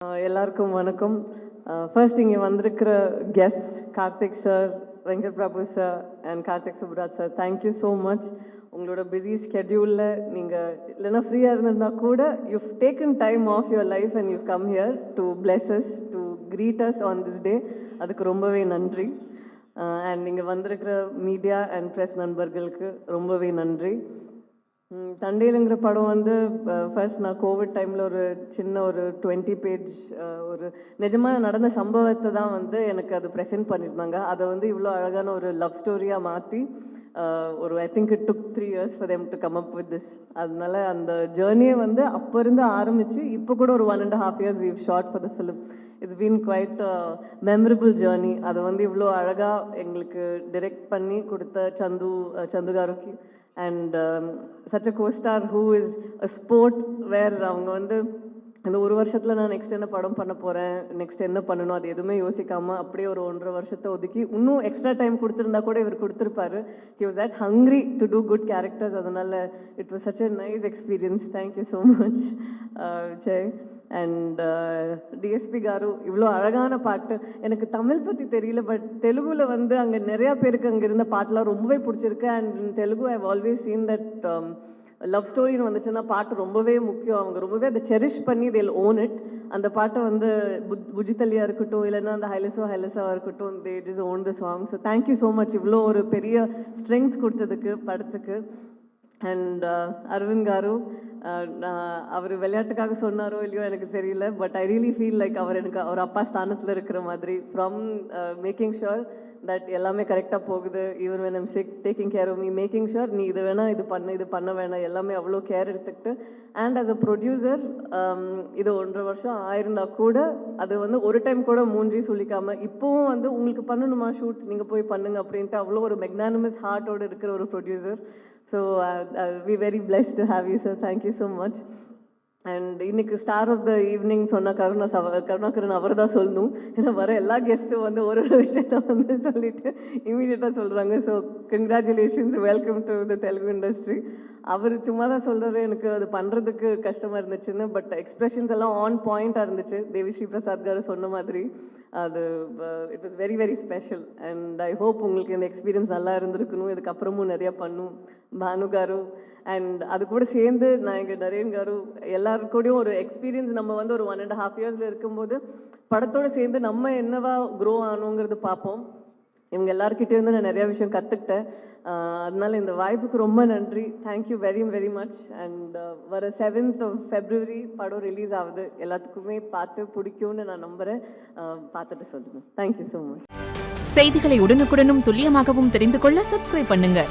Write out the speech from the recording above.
எல்லாருக்கும் வணக்கம். ஃபர்ஸ்ட் இங்கே வந்திருக்கிற guest Karthik sir, Venkat Prabhu sir and Karthik Subraj sir, thank you so much. உங்களோட பிஸி ஸ்கெட்யூலில் நீங்கள் இல்லைன்னா ஃப்ரீயாக இருந்திருந்தா கூட you've taken time of your life and you come here to bless us, to greet us on this day. அதுக்கு ரொம்பவே நன்றி. அண்ட் நீங்கள் வந்திருக்கிற மீடியா அண்ட் ப்ரெஸ் நண்பர்களுக்கு ரொம்பவே நன்றி. தண்டேலுங்கிற படம் வந்து ஃபர்ஸ்ட் நான் கோவிட் டைமில் ஒரு சின்ன ஒரு 20 பேஜ் ஒரு நிஜமாக நடந்த சம்பவத்தை தான் வந்து எனக்கு அது ப்ரெசென்ட் பண்ணியிருந்தாங்க. அதை வந்து இவ்வளோ அழகான ஒரு லவ் ஸ்டோரியாக மாற்றி ஒரு I think it took 3 years for them to come up with this. அதனால அந்த ஜேர்னியை வந்து அப்போ இருந்து ஆரம்பித்து இப்போ கூட ஒரு 1.5 years we've shot for the film. It's been quite memorable journey. அதை வந்து இவ்வளோ அழகாக எங்களுக்கு டிரெக்ட் பண்ணி கொடுத்த சந்து காருக்கு and such a costar who is a sport where அவங்க வந்து இந்த ஒரு வருஷத்தில் நான் நெக்ஸ்ட் என்ன படம் பண்ண போகிறேன், நெக்ஸ்ட் என்ன பண்ணணும், அது எதுவுமே யோசிக்காமல் அப்படியே ஒரு 1.5 வருஷத்தை ஒதுக்கி இன்னும் எக்ஸ்ட்ரா டைம் கொடுத்துருந்தா கூட இவர் கொடுத்துருப்பாரு. He was that hungry to do good characters. அதனால் it was such a nice experience. Thank you so much Jai. And DSP garu இவ்வளோ அழகான பாட்டு. எனக்கு தமிழ் பற்றி தெரியல, பட் தெலுங்குல வந்து அங்கே நிறையா பேருக்கு அங்கே இருந்த பாட்டெலாம் ரொம்பவே பிடிச்சிருக்கு. And in Telugu I always seen that love ஸ்டோரின்னு வந்துச்சுன்னா பாட்டு ரொம்பவே முக்கியம். அவங்க ரொம்பவே அதை செரிஷ் பண்ணி தேல் ஓன் இட். அந்த பாட்டை வந்து புஜித்தலியாக இருக்கட்டும், இல்லைன்னா அந்த ஹைலஸாவாக இருக்கட்டும், they just own the song. So thank you so much இவ்வளோ ஒரு பெரிய ஸ்ட்ரென்த் கொடுத்ததுக்கு படத்துக்கு. அண்ட் அரவிந்த் காரு, அவர் விளையாட்டுக்காக சொன்னாரோ இல்லையோ எனக்கு தெரியல, but I really feel like அவர் அப்பா ஸ்தானத்தில் இருக்கிற மாதிரி. ஃப்ரம் மேக்கிங் ஷுர் தட் எல்லாமே கரெக்டாக போகுது, even when I'm sick taking care of me, making sure நீ இது வேணாம் இது பண்ண வேணாம், எல்லாமே அவ்வளோ கேர் எடுத்துக்கிட்டு. அண்ட் ஆஸ் அ ப்ரொடியூசர் இது 1.5 வருஷம் ஆயிருந்தா கூட அது வந்து ஒரு டைம் கூட மூஞ்சி சொல்லிக்காமல் இப்போவும் வந்து உங்களுக்கு பண்ணணுமா ஷூட் நீங்கள் போய் பண்ணுங்க அப்படின்ட்டு அவ்வளோ ஒரு மெக்னானிமஸ் ஹார்ட்டோடு இருக்கிற ஒரு producer. So I'll be very blessed to have you, sir. Thank you so much. And இன்னைக்கு ஸ்டார் ஆஃப் த ஈவினிங் சொன்ன கருணாகரன் அவர் தான் சொல்லணும். ஏன்னா வர எல்லா கெஸ்ட்டும் வந்து ஒரு விஷயத்தை வந்து சொல்லிட்டு இமீடியட்டாக சொல்கிறாங்க. So congratulations, welcome to the Telugu industry. அவர் சும்மா தான் சொல்கிறாரு, எனக்கு அது பண்ணுறதுக்கு கஷ்டமாக இருந்துச்சுன்னு, பட் எக்ஸ்பிரஷன்ஸ் எல்லாம் ஆன் பாயிண்ட்டாக இருந்துச்சு. தேவிஸ்ரீ பிரசாத் காரு சொன்ன மாதிரி அது it was very very special. And I hope உங்களுக்கு இந்த எக்ஸ்பீரியன்ஸ் நல்லா இருந்திருக்கணும். இதுக்கப்புறமும் நிறையா பண்ணும் பானு காரு. அண்ட் அது கூட சேர்ந்து நான் எங்கள் நரேன் காரு எல்லாருக்கூடையும் ஒரு எக்ஸ்பீரியன்ஸ் நம்ம வந்து ஒரு 1.5 years இருக்கும்போது படத்தோடு சேர்ந்து நம்ம என்னவா க்ரோ ஆகணுங்கிறது பார்ப்போம். இவங்க எல்லாருக்கிட்டேருந்து நான் நிறையா விஷயம் கற்றுக்கிட்டேன். அதனால இந்த வாய்ப்புக்கு ரொம்ப நன்றி. Thank you very very much. And வர 7th of February படம் ரிலீஸ் ஆகுது. எல்லாத்துக்குமே பார்த்து பிடிக்கும்னு நான் நம்புகிறேன். பார்த்துட்டு சொல்லுங்கள். Thank you so much. செய்திகளை உடனுக்குடனும் துல்லியமாகவும் தெரிந்து கொள்ள சப்ஸ்கிரைப் பண்ணுங்க.